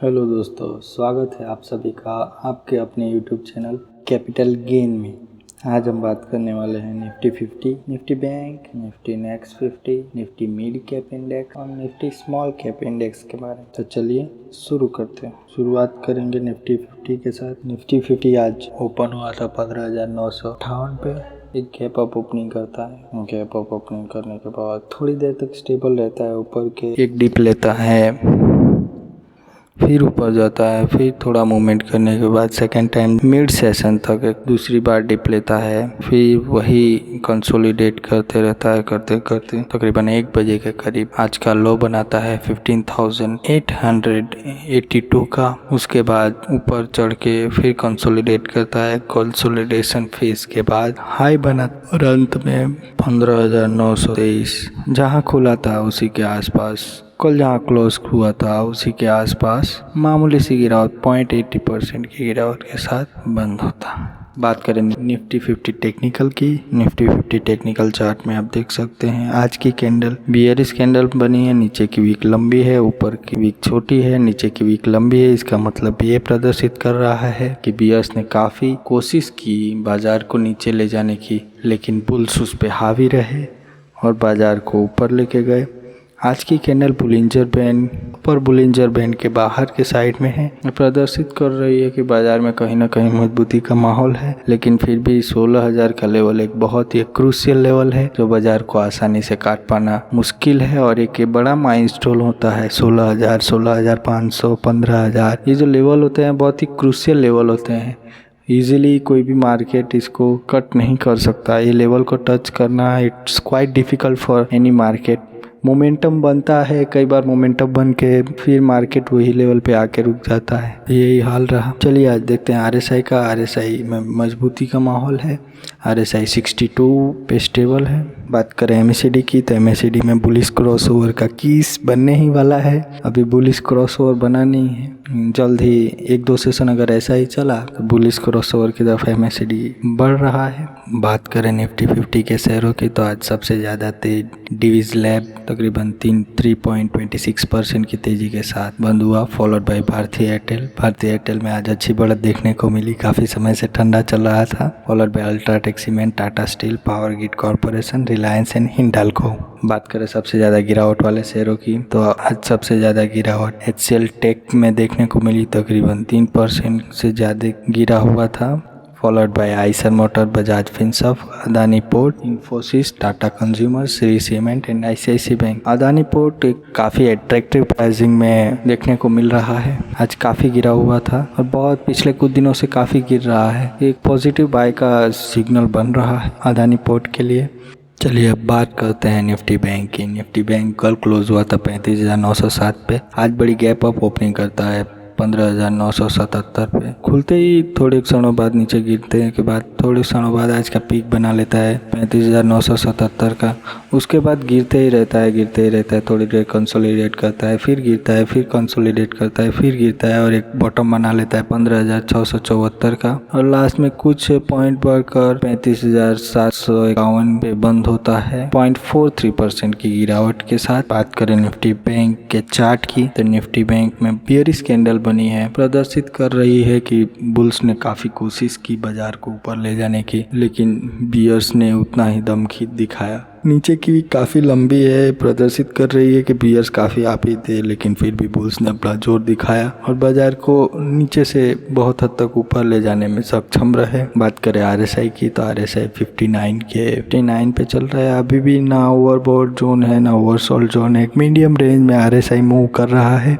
Hello दोस्तों, स्वागत है आप सभी का आपके अपने यूट्यूब चैनल कैपिटल गेन में। आज हम बात करने वाले हैं Nifty 50, Nifty bank, Nifty next 50, Nifty mid cap index और निफ्टी स्मॉल कैप इंडेक्स के बारे में। तो चलिए शुरू करते हैं। शुरुआत करेंगे निफ्टी 50 के साथ। निफ्टी 50 आज ओपन हुआ था 15,958 पे। एक गैप अप ओपनिंग करता है। गैप अप ओपनिंग करने के बाद थोड़ी देर तक स्टेबल रहता है, ऊपर के एक डिप लेता है, फिर ऊपर जाता है, फिर थोड़ा मूवमेंट करने के बाद सेकेंड टाइम मिड सेशन तक एक दूसरी बार डिप लेता है, फिर वही कंसोलिडेट करते रहता है। करते करते तकरीबन 1 बजे के करीब आज का लो बनाता है 15,882 का। उसके बाद ऊपर चढ़ के फिर कंसोलिडेट करता है। कंसोलिडेशन फेज के बाद हाई बना और अंत में 15,923 जहाँ खुला था उसी के आसपास, कल जहाँ क्लोज हुआ था उसी के आसपास मामूली सी गिरावट 0.80% की गिरावट के साथ बंद होता। बात करें निफ्टी 50 टेक्निकल की। निफ्टी 50 टेक्निकल चार्ट में आप देख सकते हैं आज की कैंडल बियरिश कैंडल बनी है। नीचे की वीक लंबी है, ऊपर की वीक छोटी है, नीचे की वीक लंबी है। इसका मतलब ये प्रदर्शित कर रहा है कि बियर्स ने काफ़ी कोशिश की बाजार को नीचे ले जाने की, लेकिन बुल्स उस पर हावी रहे और बाजार को ऊपर लेके गए। आज की कैंडल बुलिंजर बैंड पर बुलिंजर बैंड के बाहर के साइड में है, प्रदर्शित कर रही है कि बाजार में कहीं ना कहीं मजबूती का माहौल है। लेकिन फिर भी 16,000 का लेवल एक बहुत ही क्रूशियल लेवल है जो बाजार को आसानी से काट पाना मुश्किल है, और एक बड़ा माइलस्टोन होता है 16,000, 16,500, 15,000। ये जो लेवल होते हैं बहुत ही क्रूशियल लेवल होते हैं। ईजिली कोई भी मार्केट इसको कट नहीं कर सकता। ये लेवल को टच करना it's quite difficult for any market. Momentum बनता है, कई बार मोमेंटम बन के फिर मार्केट वही लेवल पे आके रुक जाता है। यही हाल रहा। चलिए आज देखते हैं आरएसआई का। आरएसआई में मजबूती का माहौल है। आरएसआई 62 पे स्टेबल है। बात करें एमएसीडी की तो एमएसीडी में बुलिश क्रॉसओवर का कीस बनने ही वाला है। अभी बुलिश क्रॉसओवर बना नहीं है, जल्द ही 1-2 सेशन अगर ऐसा ही चला तो बुलिश क्रॉसओवर की तरफ एमएसीडी बढ़ रहा है। बात करें निफ्टी 50 के शेयरों की तो आज सबसे ज़्यादा तेज डिवीज लैब तकरीबन 3.26% की तेजी के साथ बंद हुआ, फॉलोड बाय भारती एयरटेल। भारती एयरटेल में आज अच्छी बढ़त देखने को मिली, काफ़ी समय से ठंडा चल रहा था। Followed bye UltraTech cement, Tata steel, power grid corporation, Reliance and Hindalco. बात करें सबसे ज़्यादा गिरावट वाले शेयरों की तो आज सबसे ज़्यादा गिरावट एचसीएल टेक में देखने को मिली, तकरीबन 3% से ज़्यादा गिरा हुआ था। Followed bye Eicher motor, Bajaj Finserv, Adani port, Infosys, Tata consumer, Shri cement and ICICI bank. Adani port काफ़ी अट्रैक्टिव प्राइसिंग में देखने को मिल रहा है। आज काफ़ी गिरा हुआ था और बहुत पिछले कुछ दिनों से काफ़ी गिर रहा है। एक पॉजिटिव बाय का सिग्नल बन रहा है अदानी पोर्ट के लिए। चलिए अब बात करते हैं निफ्टी बैंक की। निफ्टी बैंक कल क्लोज हुआ था 35,907 पे। आज बड़ी गैप अप ओपनिंग करता है 15,977 पे। खुलते ही थोड़े क्षणों बाद नीचे गिरते हैं के बाद थोड़े क्षणों बाद आज का पीक बना लेता है 35,977 का। उसके बाद गिरते ही रहता है, थोड़ी देर कंसोलिडेट करता है, फिर गिरता है, फिर कंसोलिडेट करता है, फिर गिरता है और एक बॉटम बना लेता है 15,674 का। और लास्ट में कुछ पॉइंट बढ़कर 35,751 पे बंद होता है 0.43% की गिरावट के साथ। बात करें निफ्टी बैंक के चार्ट की तो निफ्टी बैंक में बियरिश कैंडल बनी है, प्रदर्शित कर रही है कि बुल्स ने काफ़ी कोशिश की बाजार को ऊपर ले जाने की, लेकिन बियर्स ने उतना ही दमखम दिखाया। नीचे की काफ़ी लंबी है, प्रदर्शित कर रही है कि बियर्स काफ़ी आपी थे, लेकिन फिर भी बुल्स ने अपना जोर दिखाया और बाजार को नीचे से बहुत हद तक ऊपर ले जाने में सक्षम रहे। बात करें आरएसआई की तो आरएसआई 59 पे चल रहा है। अभी भी ना ओवरबॉट जोन है ना ओवरसोल्ड जोन है, एक मीडियम रेंज में आरएसआई मूव कर रहा है।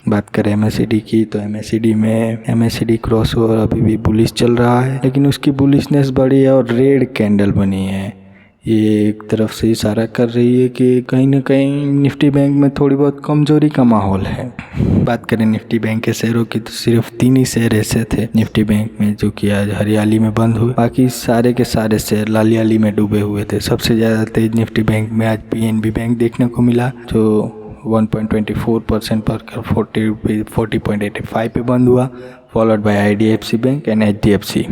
बात करें एमएसीडी की तो एमएसीडी क्रॉसओवर अभी भी बुलिश चल रहा है, लेकिन उसकी बुलिशनेस बढ़ी है और रेड कैंडल बनी है। ये एक तरफ से इशारा कर रही है कि कहीं ना कहीं निफ्टी बैंक में थोड़ी बहुत कमजोरी का माहौल है। बात करें निफ्टी बैंक के शेयरों की तो सिर्फ 3 ही शेयर ऐसे थे निफ्टी बैंक में जो कि आज हरियाली में बंद हुए, बाकी सारे के सारे शेयर लालियाली में डूबे हुए थे। सबसे ज़्यादा तेज निफ्टी बैंक में आज पीएनबी बैंक देखने को मिला जो 1.24% पर 40.85 पे बंद हुआ। Followed bye IDFC bank and HDFC।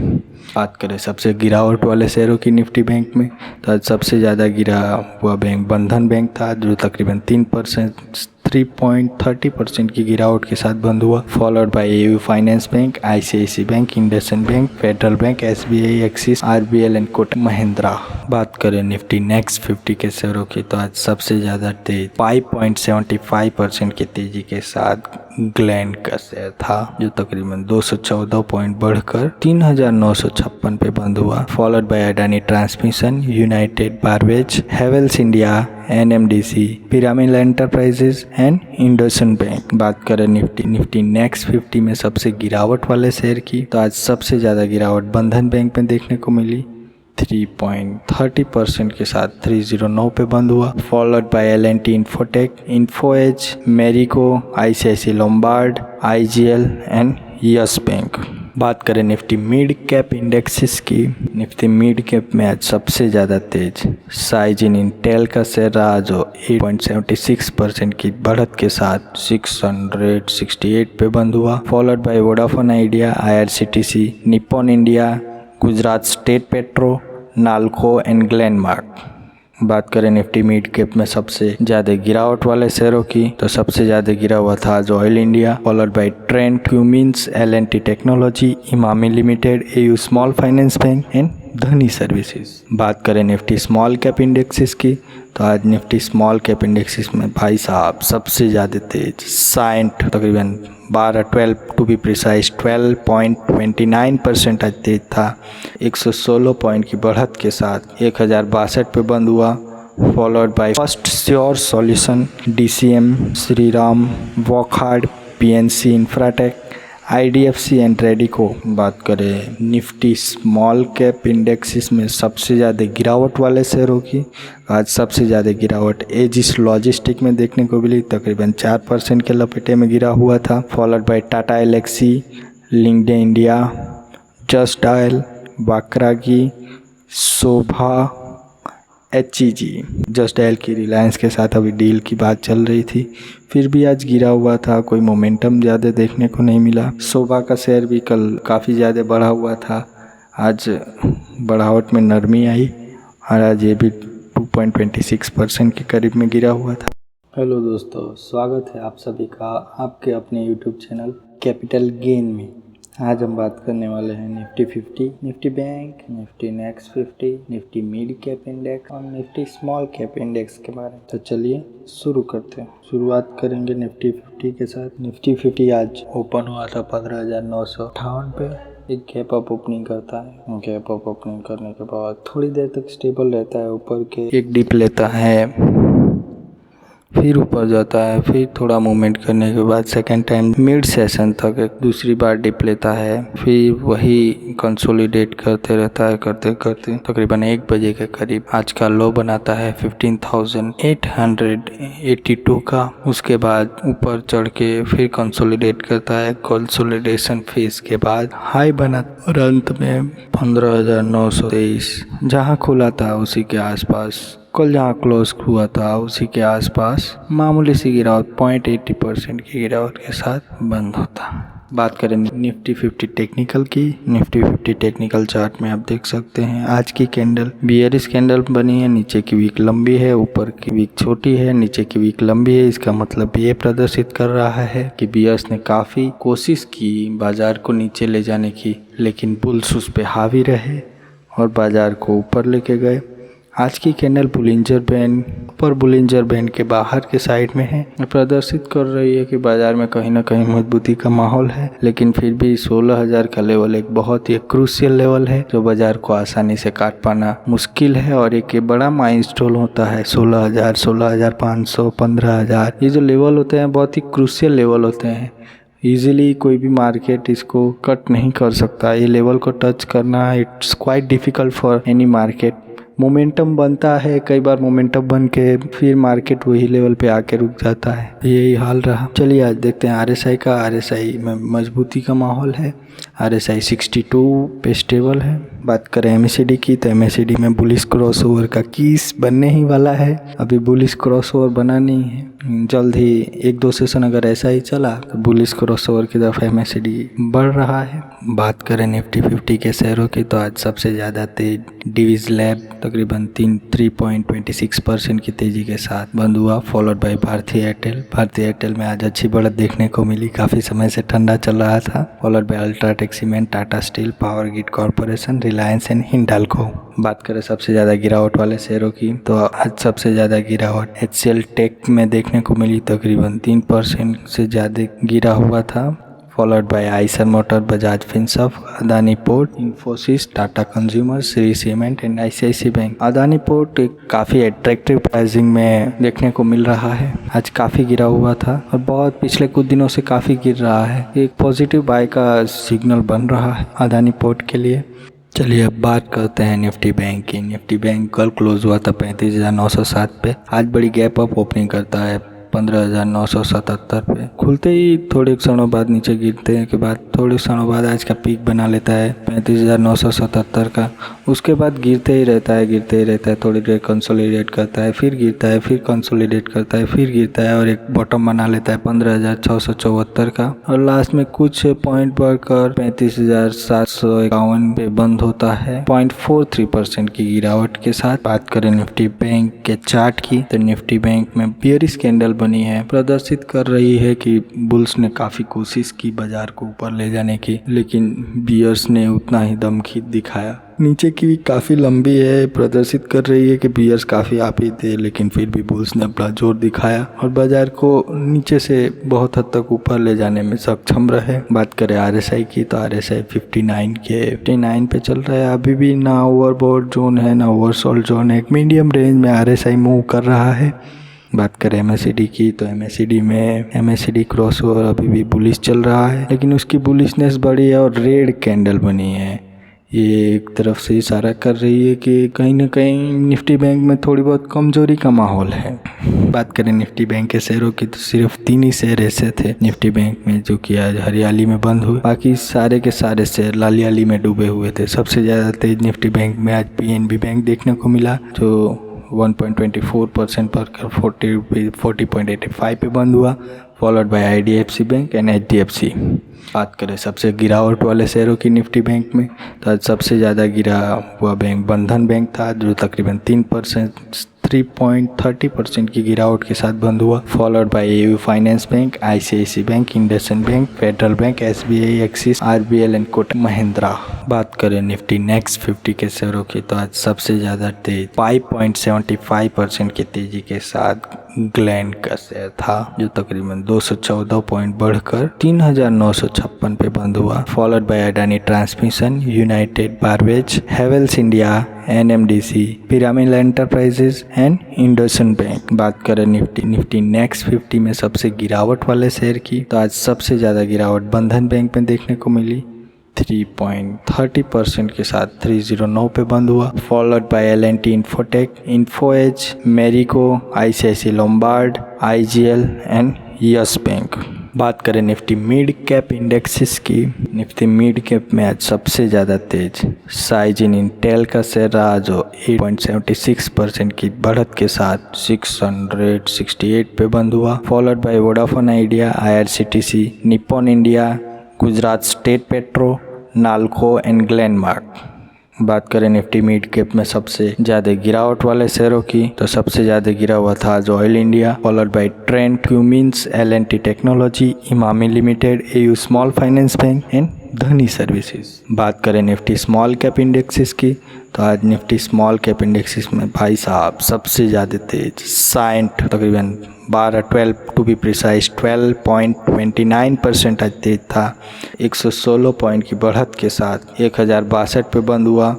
बात करें सबसे गिरावट वाले शेयरों की निफ्टी बैंक में, तो आज सबसे ज़्यादा गिरा हुआ बैंक बंधन बैंक था, जो तकरीबन 3.30% की गिरावट के साथ बंद हुआ। Followed bye AU finance bank, ICICI bank, IndusInd bank, federal bank, SBI, axis, RBL and Kotak Mahindra. बात करें निफ्टी नेक्स्ट 50 के शेयरों की, तो आज सबसे ज़्यादा तेज 5.75% की तेजी के साथ ग्लैंड का शेयर था, जो तकरीबन 214 पॉइंट बढ़कर 3,956 पे बंद हुआ। Followed by Adani Transmission, United Breweries, Havells India, NMDC, Piramal Enterprises and IndusInd Bank. बात करें निफ्टी नेक्स्ट 50 में सबसे गिरावट वाले शेयर की, तो आज सबसे ज़्यादा गिरावट बंधन बैंक में देखने को मिली 3.30% के साथ 309 पे बंद हुआ। Followed by L&T Infotech, Info Edge, Marico, ICICI Lombard, IGL and Yes Bank. बात करें निफ्टी मिड कैप इंडेक्सेस की, निफ्टी मिड कैप में आज सबसे ज़्यादा तेज साइजिन इंटेल का शेयर रहा, जो 8.76% की बढ़त के साथ 668 पे बंद हुआ। Followed bye Vodafone idea, IRCTC, Nippon India, Gujarat state petro, NALCO and Glenmark. बात करें निफ्टी मिड कैप में सबसे ज़्यादा गिरावट वाले शेयरों की, तो सबसे ज़्यादा गिरा हुआ था आज oil India, followed by Trent, Cummins, L&T technology, Emami limited, AU small finance bank and धनी सर्विसेज। बात करें निफ्टी स्मॉल कैप इंडेक्सेस की, तो आज निफ्टी स्मॉल कैप इंडेक्सेस में भाई साहब सबसे ज़्यादा तेज साइंट तकरीबन 12 टू बी प्रिसाइज 12.29% आज तेज था, 116 पॉइंट की बढ़त के साथ 1062 पे बंद हुआ। Followed by Firstsource Solution, DCM, Shriram, Wockhardt, PNC Infratech, IDFC and Radico. बात करें निफ्टी स्मॉल कैप इंडेक्सेस में सबसे ज़्यादा गिरावट वाले शेयरों की, आज सबसे ज़्यादा गिरावट एजिस लॉजिस्टिक में देखने को मिली, तकरीबन 4% के लपेटे में गिरा हुआ था। Followed by Tata Elxsi, LinkedIn India, Just Dial, Vakrangee, Sobha, HEG। Just Dial की रिलायंस के साथ अभी डील की बात चल रही थी, फिर भी आज गिरा हुआ था, कोई मोमेंटम ज़्यादा देखने को नहीं मिला। शोभा का शेयर भी कल काफ़ी ज़्यादा बढ़ा हुआ था, आज बढ़ावट में नरमी आई और आज ये भी 2.26% के करीब में गिरा हुआ था। हेलो दोस्तों, स्वागत है आप सभी का आपके अपने यूट्यूब चैनल कैपिटल गेन में। आज हम बात करने वाले हैं Nifty 50, Nifty bank, Nifty next 50, Nifty mid cap index और निफ्टी स्मॉल कैप इंडेक्स के बारे में। तो चलिए शुरू करते हैं। शुरुआत करेंगे निफ्टी 50 के साथ। निफ्टी 50 आज ओपन हुआ था 15,958 पे, एक गैप अप ओपनिंग करता है। गैप अप ओपनिंग करने के बाद थोड़ी देर तक स्टेबल रहता है, ऊपर के एक डिप लेता है, फिर ऊपर जाता है, फिर थोड़ा मूवमेंट करने के बाद सेकेंड टाइम मिड सेशन तक एक दूसरी बार डिप लेता है, फिर वही कंसोलिडेट करते रहता है, करते करते तकरीबन 1 बजे के करीब आज का लो बनाता है 15,882 का। उसके बाद ऊपर चढ़ के फिर कंसोलिडेट करता है, कंसोलिडेशन फेज के बाद हाई बना और अंत में 15,923 जहाँ खुला था उसी के आसपास, कल जहाँ क्लोज हुआ था उसी के आसपास मामूली सी गिरावट 0.80% की गिरावट के साथ बंद होता। बात करें निफ्टी 50 टेक्निकल की, निफ्टी 50 टेक्निकल चार्ट में आप देख सकते हैं आज की कैंडल बियरिश कैंडल बनी है, नीचे की वीक लंबी है, ऊपर की वीक छोटी है, नीचे की वीक लंबी है। इसका मतलब ये प्रदर्शित कर रहा है कि बियर्स ने काफ़ी कोशिश की बाजार को नीचे ले जाने की, लेकिन बुल्स उस पे हावी रहे और बाजार को ऊपर लेके गए। आज की कैंडल बुलिंजर बैंड पर बुलिंजर बैंड के बाहर के साइड में है, प्रदर्शित कर रही है कि बाजार में कहीं ना कहीं मजबूती का माहौल है, लेकिन फिर भी 16,000 का लेवल एक बहुत ही क्रूशियल लेवल है जो बाजार को आसानी से काट पाना मुश्किल है और एक बड़ा माइलस्टोन होता है 16,000, 16,500, 15,000। ये जो लेवल होते हैं बहुत ही क्रूशियल लेवल होते हैं, ईजिली कोई भी मार्केट इसको कट नहीं कर सकता। ये लेवल को टच करना it's quite difficult for any market, momentum बनता है, कई बार मोमेंटम बन के फिर मार्केट वही लेवल पे आके रुक जाता है, यही हाल रहा। चलिए आज देखते हैं RSI का। RSI में मजबूती का माहौल है, RSI 62 पे स्टेबल है। बात करें MACD की तो MACD में बुलिश क्रॉसओवर का कीस बनने ही वाला है, अभी बुलिश क्रॉसओवर बना नहीं है, जल्द ही 1-2 सेशन अगर ऐसा ही चला तो बुलिश क्रॉसओवर की तरफ MACD बढ़ रहा है। बात करें निफ्टी 50 के शेयरों की तो आज सबसे ज़्यादा तेज डिवीज लैब तकरीबन 3.26% की तेज़ी के साथ बंद हुआ, फॉलोड बाय भारती एयरटेल। भारती एयरटेल में आज अच्छी बढ़त देखने को मिली, काफ़ी समय से ठंडा चल रहा था। Followed bye UltraTech cement, Tata steel, power grid corporation, Reliance and Hindalco. बात करें सबसे ज़्यादा गिरावट वाले शेयरों की तो आज सबसे ज़्यादा गिरावट HCL टेक में देखने को मिली, तकरीबन 3% से ज़्यादा गिरा हुआ था। Followed bye Eicher motor, Bajaj Finserv, Adani port, Infosys, Tata consumer, Shri cement and ICICI bank. Adani port काफ़ी अट्रैक्टिव प्राइसिंग में देखने को मिल रहा है, आज काफ़ी गिरा हुआ था और बहुत पिछले कुछ दिनों से काफ़ी गिर रहा है, एक पॉजिटिव बाय का सिग्नल बन रहा है अदानी पोर्ट के लिए। चलिए अब बात करते हैं निफ्टी बैंक की। निफ्टी बैंक कल क्लोज हुआ था 35,907 पे, आज बड़ी गैप अप ओपनिंग करता है 15,977 पे, खुलते ही थोड़े क्षणों बाद नीचे गिरते हैं के बाद थोड़े क्षणों बाद आज का पीक बना लेता है 35,977 का, उसके बाद गिरते ही रहता है, थोड़ी देर कंसोलिडेट करता है, फिर गिरता है, फिर कंसोलिडेट करता है, फिर गिरता है और एक बॉटम बना लेता है 15,674 का और लास्ट में कुछ पॉइंट बढ़कर 35,751 पे बंद होता है 0.43% की गिरावट के साथ। बात करें निफ्टी बैंक के चार्ट की तो निफ्टी बैंक में बियरिश कैंडल बनी है, प्रदर्शित कर रही है कि बुल्स ने काफ़ी कोशिश की बाजार को ऊपर ले जाने की, लेकिन बियर्स ने उतना ही दमखम दिखाया। नीचे की भी काफ़ी लंबी है, प्रदर्शित कर रही है कि बियर्स काफ़ी आपी थे, लेकिन फिर भी बुल्स ने अपना जोर दिखाया और बाजार को नीचे से बहुत हद तक ऊपर ले जाने में सक्षम रहे। बात करें RSI की तो RSI 59 पे चल रहा है, अभी भी ना ओवरबॉट जोन है ना ओवरसोल्ड जोन है, एक मीडियम रेंज में RSI मूव कर रहा है। बात करें MACD की तो MACD क्रॉसओवर अभी भी बुलिश चल रहा है, लेकिन उसकी बुलिशनेस बढ़ी है और रेड कैंडल बनी है, ये एक तरफ से इशारा कर रही है कि कहीं ना कहीं निफ्टी बैंक में थोड़ी बहुत कमजोरी का माहौल है। बात करें निफ्टी बैंक के शेयरों की तो सिर्फ 3 ही शेयर ऐसे थे निफ्टी बैंक में जो कि आज हरियाली में बंद हुए, बाकी सारे के सारे शेयर लालियाली में डूबे हुए थे। सबसे ज़्यादा तेज निफ्टी बैंक में आज PNB बैंक देखने को मिला जो 1.24% पर 40.85 पे बंद हुआ, followed bye IDFC bank and HDFC। बात करें सबसे गिरावट वाले शेयरों की निफ्टी बैंक में तो आज सबसे ज़्यादा गिरा हुआ बैंक बंधन बैंक था जो तकरीबन 3.30% की गिरावट के साथ बंद हुआ, followed bye AU finance bank, ICICI bank, IndusInd bank, federal bank, SBI, axis, RBL and Kotak Mahindra. बात करें निफ्टी नेक्स्ट 50 के शेयरों की तो आज सबसे ज़्यादा तेज 5.75% की तेजी के साथ ग्लैंड का शेयर था जो तकरीबन 214 पॉइंट बढ़कर 3,956 पे बंद हुआ, followed by Adani Transmission, United Breweries, Havells India, NMDC, Piramal Enterprises and IndusInd Bank. बात करें निफ्टी नेक्स्ट 50 में सबसे गिरावट वाले शेयर की तो आज सबसे ज़्यादा गिरावट बंधन बैंक में देखने को मिली 3.30% के साथ 309 पे बंद हुआ, followed by L&T Infotech, Info Edge, Marico, ICICI Lombard, IGL and Yes Bank. बात करें निफ्टी मिड कैप इंडेक्सेस की, निफ्टी मिड कैप में आज सबसे ज़्यादा तेज साइजिन इंटेल का शेयर रहा जो 8.76% की बढ़त के साथ 668 पे बंद हुआ, followed bye Vodafone idea, IRCTC, Nippon India, Gujarat state petro, NALCO and Glenmark. बात करें निफ्टी मिड कैप में सबसे ज़्यादा गिरावट वाले शेयरों की तो सबसे ज़्यादा गिरा हुआ था आज oil India, followed by Trent, Cummins, L&T technology, Emami limited, AU small finance bank and धनी सर्विसेज। बात करें निफ्टी स्मॉल कैप इंडेक्सेस की तो आज निफ्टी स्मॉल कैप इंडेक्सेस में भाई साहब सबसे ज़्यादा तेज साइंट तकरीबन 12 टू बी प्रिसाइज 12.29% आज तेज था, 116 पॉइंट की बढ़त के साथ 1062 पे बंद हुआ,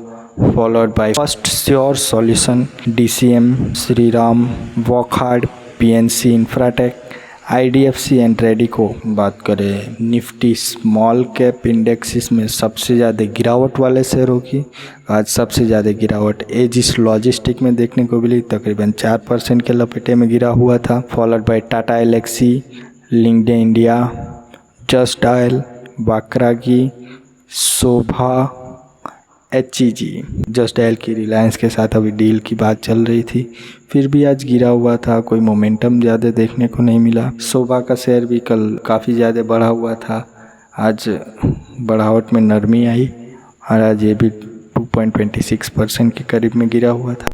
followed by Firstsource Solution, DCM, Shriram, Wockhardt, PNC Infratech, IDFC and Radico बात करें निफ्टी स्मॉल कैप इंडेक्सिस में सबसे ज़्यादा गिरावट वाले शेयरों की, आज सबसे ज़्यादा गिरावट एजिस लॉजिस्टिक में देखने को मिली, तकरीबन 4% के लपेटे में गिरा हुआ था। Followed by Tata Elxsi, LinkedIn India, Just Dial, बाकरागी, शोभा, HEG। जस्ट डायल की रिलायंस के साथ अभी डील की बात चल रही थी, फिर भी आज गिरा हुआ था, कोई मोमेंटम ज़्यादा देखने को नहीं मिला। शोभा का शेयर भी कल काफ़ी ज़्यादा बढ़ा हुआ था, आज बढ़ावट में नरमी आई और आज ये भी 2.26% के करीब में गिरा हुआ था।